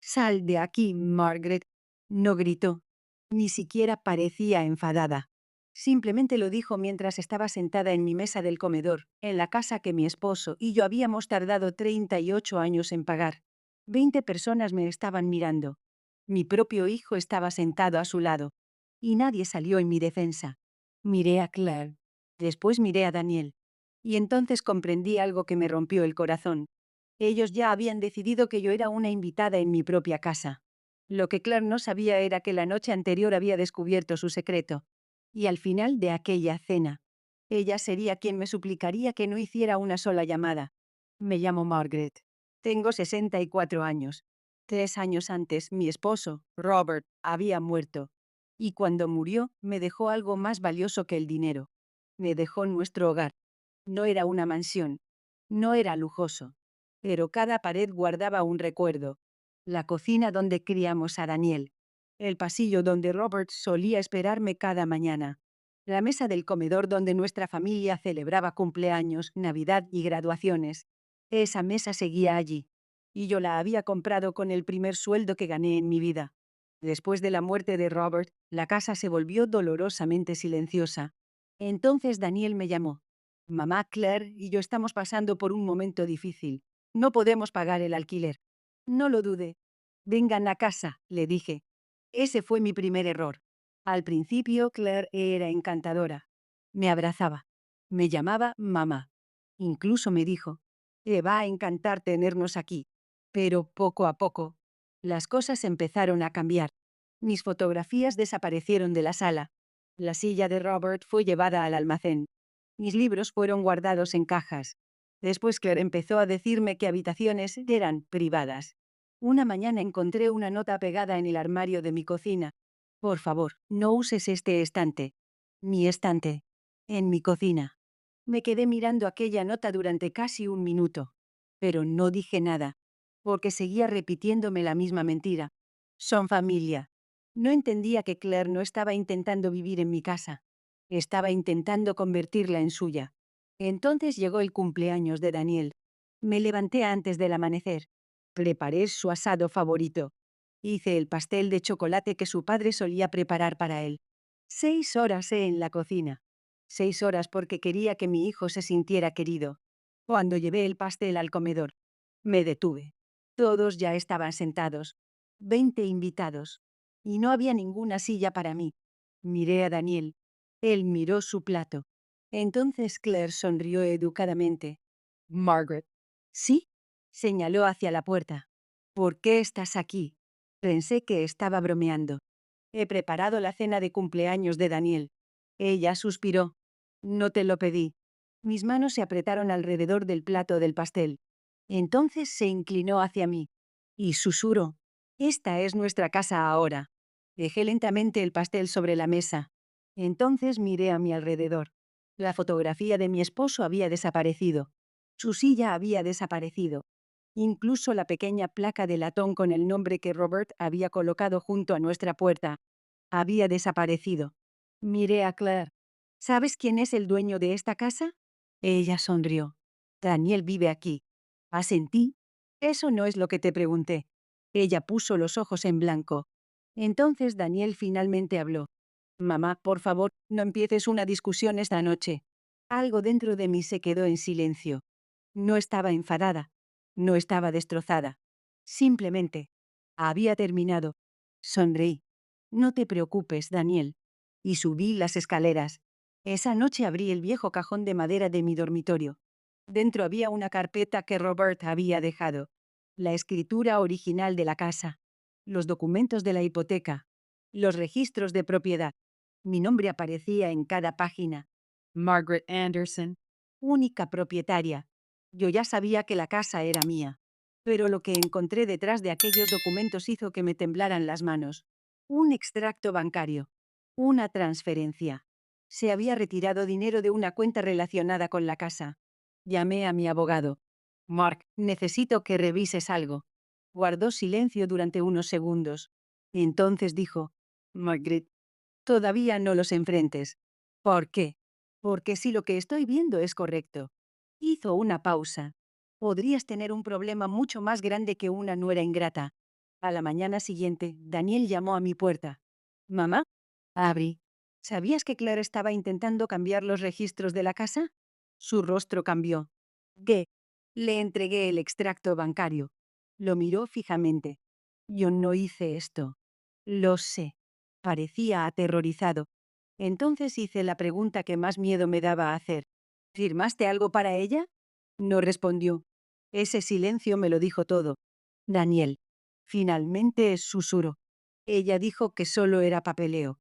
Sal de aquí, Margaret. No gritó. Ni siquiera parecía enfadada. Simplemente lo dijo mientras estaba sentada en mi mesa del comedor, en la casa que mi esposo y yo habíamos tardado 38 años en pagar. 20 personas me estaban mirando. Mi propio hijo estaba sentado a su lado. Y nadie salió en mi defensa. Miré a Claire. Después miré a Daniel. Y entonces comprendí algo que me rompió el corazón. Ellos ya habían decidido que yo era una invitada en mi propia casa. Lo que Claire no sabía era que la noche anterior había descubierto su secreto. Y al final de aquella cena, ella sería quien me suplicaría que no hiciera una sola llamada. Me llamo Margaret. Tengo 64 años. 3 años antes, mi esposo, Robert, había muerto. Y cuando murió, me dejó algo más valioso que el dinero. Me dejó nuestro hogar. No era una mansión. No era lujoso. Pero cada pared guardaba un recuerdo. La cocina donde criamos a Daniel. El pasillo donde Robert solía esperarme cada mañana. La mesa del comedor donde nuestra familia celebraba cumpleaños, Navidad y graduaciones. Esa mesa seguía allí. Y yo la había comprado con el primer sueldo que gané en mi vida. Después de la muerte de Robert, la casa se volvió dolorosamente silenciosa. Entonces Daniel me llamó. Mamá, Claire y yo estamos pasando por un momento difícil. No podemos pagar el alquiler. No lo dude. Vengan a casa, le dije. Ese fue mi primer error. Al principio, Claire era encantadora. Me abrazaba. Me llamaba mamá. Incluso me dijo, te va a encantar tenernos aquí. Pero poco a poco, las cosas empezaron a cambiar. Mis fotografías desaparecieron de la sala. La silla de Robert fue llevada al almacén. Mis libros fueron guardados en cajas. Después Claire empezó a decirme que habitaciones eran privadas. Una mañana encontré una nota pegada en el armario de mi cocina. Por favor, no uses este estante. Mi estante. En mi cocina. Me quedé mirando aquella nota durante casi un minuto. Pero no dije nada. Porque seguía repitiéndome la misma mentira. Son familia. No entendía que Claire no estaba intentando vivir en mi casa. Estaba intentando convertirla en suya. Entonces llegó el cumpleaños de Daniel. Me levanté antes del amanecer. Preparé su asado favorito. Hice el pastel de chocolate que su padre solía preparar para él. 6 horas en la cocina. 6 horas porque quería que mi hijo se sintiera querido. Cuando llevé el pastel al comedor, me detuve. Todos ya estaban sentados. 20 invitados. Y no había ninguna silla para mí. Miré a Daniel. Él miró su plato. Entonces Claire sonrió educadamente. Margaret. ¿Sí? Señaló hacia la puerta. ¿Por qué estás aquí? Pensé que estaba bromeando. He preparado la cena de cumpleaños de Daniel. Ella suspiró. No te lo pedí. Mis manos se apretaron alrededor del plato del pastel. Entonces se inclinó hacia mí. Y susurró. Esta es nuestra casa ahora. Dejé lentamente el pastel sobre la mesa. Entonces miré a mi alrededor. La fotografía de mi esposo había desaparecido. Su silla había desaparecido. Incluso la pequeña placa de latón con el nombre que Robert había colocado junto a nuestra puerta había desaparecido. Miré a Claire. ¿Sabes quién es el dueño de esta casa? Ella sonrió. Daniel vive aquí. Asentí. Eso no es lo que te pregunté. Ella puso los ojos en blanco. Entonces Daniel finalmente habló. Mamá, por favor, no empieces una discusión esta noche. Algo dentro de mí se quedó en silencio. No estaba enfadada. No estaba destrozada. Simplemente. Había terminado. Sonreí. No te preocupes, Daniel. Y subí las escaleras. Esa noche abrí el viejo cajón de madera de mi dormitorio. Dentro había una carpeta que Robert había dejado. La escritura original de la casa. Los documentos de la hipoteca. Los registros de propiedad. Mi nombre aparecía en cada página. Margaret Anderson. Única propietaria. Yo ya sabía que la casa era mía. Pero lo que encontré detrás de aquellos documentos hizo que me temblaran las manos. Un extracto bancario. Una transferencia. Se había retirado dinero de una cuenta relacionada con la casa. Llamé a mi abogado. Mark, necesito que revises algo. Guardó silencio durante unos segundos. Entonces dijo, Margaret, todavía no los enfrentes. ¿Por qué? Porque si lo que estoy viendo es correcto. Hizo una pausa. Podrías tener un problema mucho más grande que una nuera ingrata. A la mañana siguiente, Daniel llamó a mi puerta. «Mamá». Abrí. «¿Sabías que Claire estaba intentando cambiar los registros de la casa?» Su rostro cambió. «¿Qué?» Le entregué el extracto bancario. Lo miró fijamente. «Yo no hice esto». «Lo sé». Parecía aterrorizado. Entonces hice la pregunta que más miedo me daba hacer. «¿Firmaste algo para ella?» No respondió. Ese silencio me lo dijo todo. «Daniel». Finalmente susurró. Ella dijo que solo era papeleo.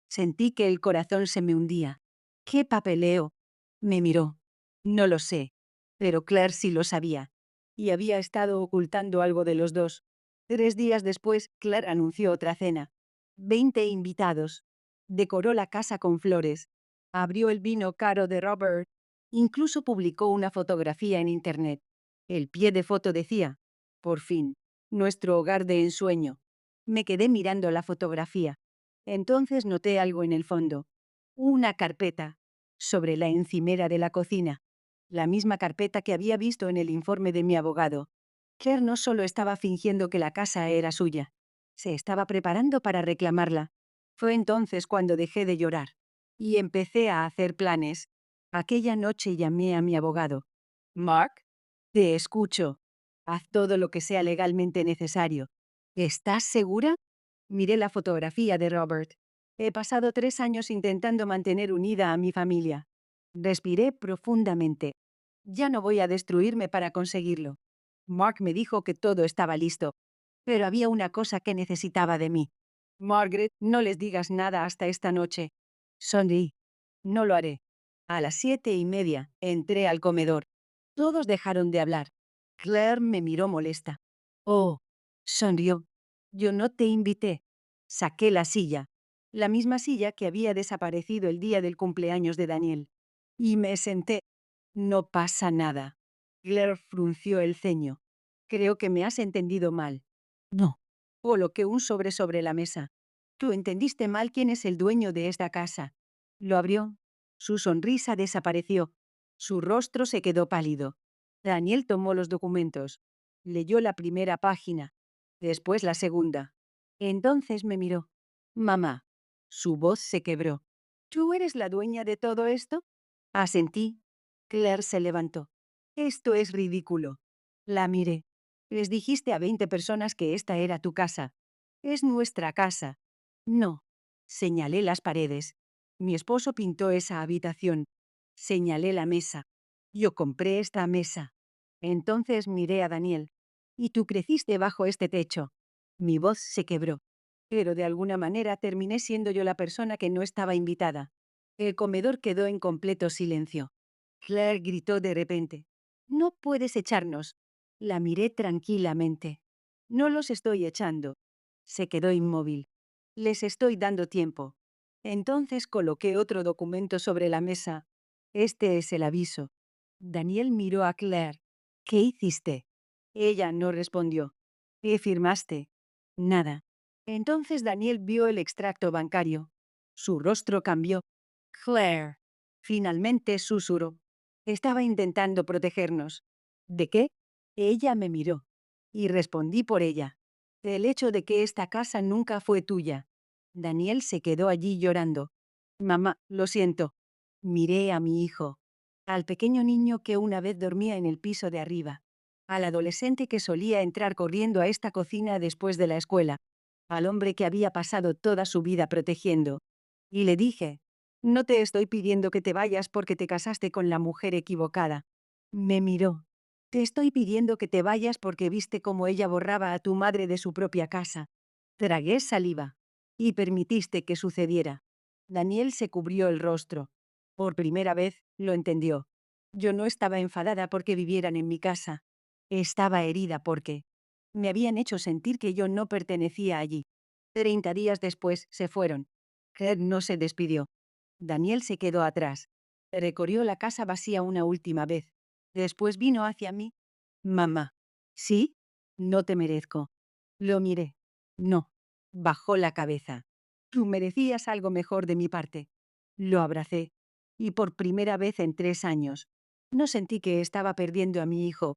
Sentí que el corazón se me hundía. «¿Qué papeleo?» Me miró. «No lo sé». Pero Claire sí lo sabía. Y había estado ocultando algo de los dos. 3 días después, Claire anunció otra cena. 20 invitados. Decoró la casa con flores. Abrió el vino caro de Robert. Incluso publicó una fotografía en internet. El pie de foto decía: «Por fin, nuestro hogar de ensueño». Me quedé mirando la fotografía. Entonces noté algo en el fondo. Una carpeta. Sobre la encimera de la cocina. La misma carpeta que había visto en el informe de mi abogado. Claire no solo estaba fingiendo que la casa era suya. Se estaba preparando para reclamarla. Fue entonces cuando dejé de llorar. Y empecé a hacer planes. Aquella noche llamé a mi abogado. «Mark, te escucho. Haz todo lo que sea legalmente necesario». «¿Estás segura?» Miré la fotografía de Robert. He pasado 3 años intentando mantener unida a mi familia. Respiré profundamente. Ya no voy a destruirme para conseguirlo. Mark me dijo que todo estaba listo. Pero había una cosa que necesitaba de mí. «Margaret, no les digas nada hasta esta noche». Sonreí. «No lo haré». A las 7:30, entré al comedor. Todos dejaron de hablar. Claire me miró molesta. «Oh», sonrió. «Yo no te invité». Saqué la silla. La misma silla que había desaparecido el día del cumpleaños de Daniel. Y me senté. «No pasa nada». Claire frunció el ceño. «Creo que me has entendido mal». «No». Coloqué un sobre la mesa. «Tú entendiste mal quién es el dueño de esta casa». Lo abrió. Su sonrisa desapareció. Su rostro se quedó pálido. Daniel tomó los documentos. Leyó la primera página. Después la segunda. Entonces me miró. «Mamá». Su voz se quebró. «¿Tú eres la dueña de todo esto?» Asentí. Claire se levantó. «Esto es ridículo». La miré. «Les dijiste a 20 personas que esta era tu casa». «Es nuestra casa». «No». Señalé las paredes. «Mi esposo pintó esa habitación». Señalé la mesa. «Yo compré esta mesa». Entonces miré a Daniel. «Y tú creciste bajo este techo». Mi voz se quebró. Pero de alguna manera terminé siendo yo la persona que no estaba invitada. El comedor quedó en completo silencio. Claire gritó de repente. «No puedes echarnos». La miré tranquilamente. «No los estoy echando». Se quedó inmóvil. «Les estoy dando tiempo». Entonces coloqué otro documento sobre la mesa. «Este es el aviso». Daniel miró a Claire. «¿Qué hiciste?» Ella no respondió. «¿Qué firmaste?» «Nada». Entonces Daniel vio el extracto bancario. Su rostro cambió. «Claire». Finalmente susurró. «Estaba intentando protegernos». «¿De qué?» Ella me miró. Y respondí por ella. «El hecho de que esta casa nunca fue tuya». Daniel se quedó allí llorando. «Mamá, lo siento». Miré a mi hijo. Al pequeño niño que una vez dormía en el piso de arriba. Al adolescente que solía entrar corriendo a esta cocina después de la escuela. Al hombre que había pasado toda su vida protegiendo. Y le dije: «No te estoy pidiendo que te vayas porque te casaste con la mujer equivocada». Me miró. «Te estoy pidiendo que te vayas porque viste cómo ella borraba a tu madre de su propia casa». Tragué saliva. «Y permitiste que sucediera». Daniel se cubrió el rostro. Por primera vez, lo entendió. Yo no estaba enfadada porque vivieran en mi casa. Estaba herida porque me habían hecho sentir que yo no pertenecía allí. 30 días después, se fueron. Claire no se despidió. Daniel se quedó atrás. Recorrió la casa vacía una última vez. Después vino hacia mí. «Mamá». «¿Sí?» «No te merezco». Lo miré. «No». Bajó la cabeza. «Tú merecías algo mejor de mi parte». Lo abracé. Y por primera vez en 3 años. No sentí que estaba perdiendo a mi hijo.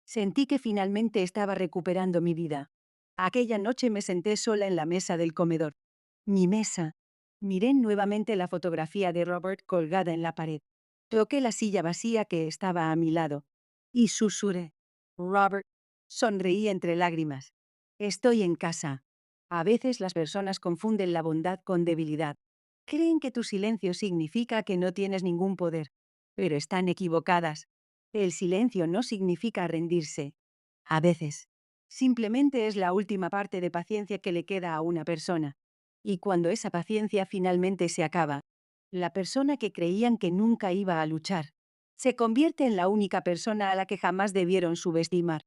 Sentí que finalmente estaba recuperando mi vida. Aquella noche me senté sola en la mesa del comedor. Mi mesa. Miré nuevamente la fotografía de Robert colgada en la pared. Toqué la silla vacía que estaba a mi lado. Y susurré. Robert. Sonreí entre lágrimas. Estoy en casa. A veces las personas confunden la bondad con debilidad. Creen que tu silencio significa que no tienes ningún poder. Pero están equivocadas. El silencio no significa rendirse. A veces. Simplemente es la última parte de paciencia que le queda a una persona. Y cuando esa paciencia finalmente se acaba, la persona que creían que nunca iba a luchar, se convierte en la única persona a la que jamás debieron subestimar.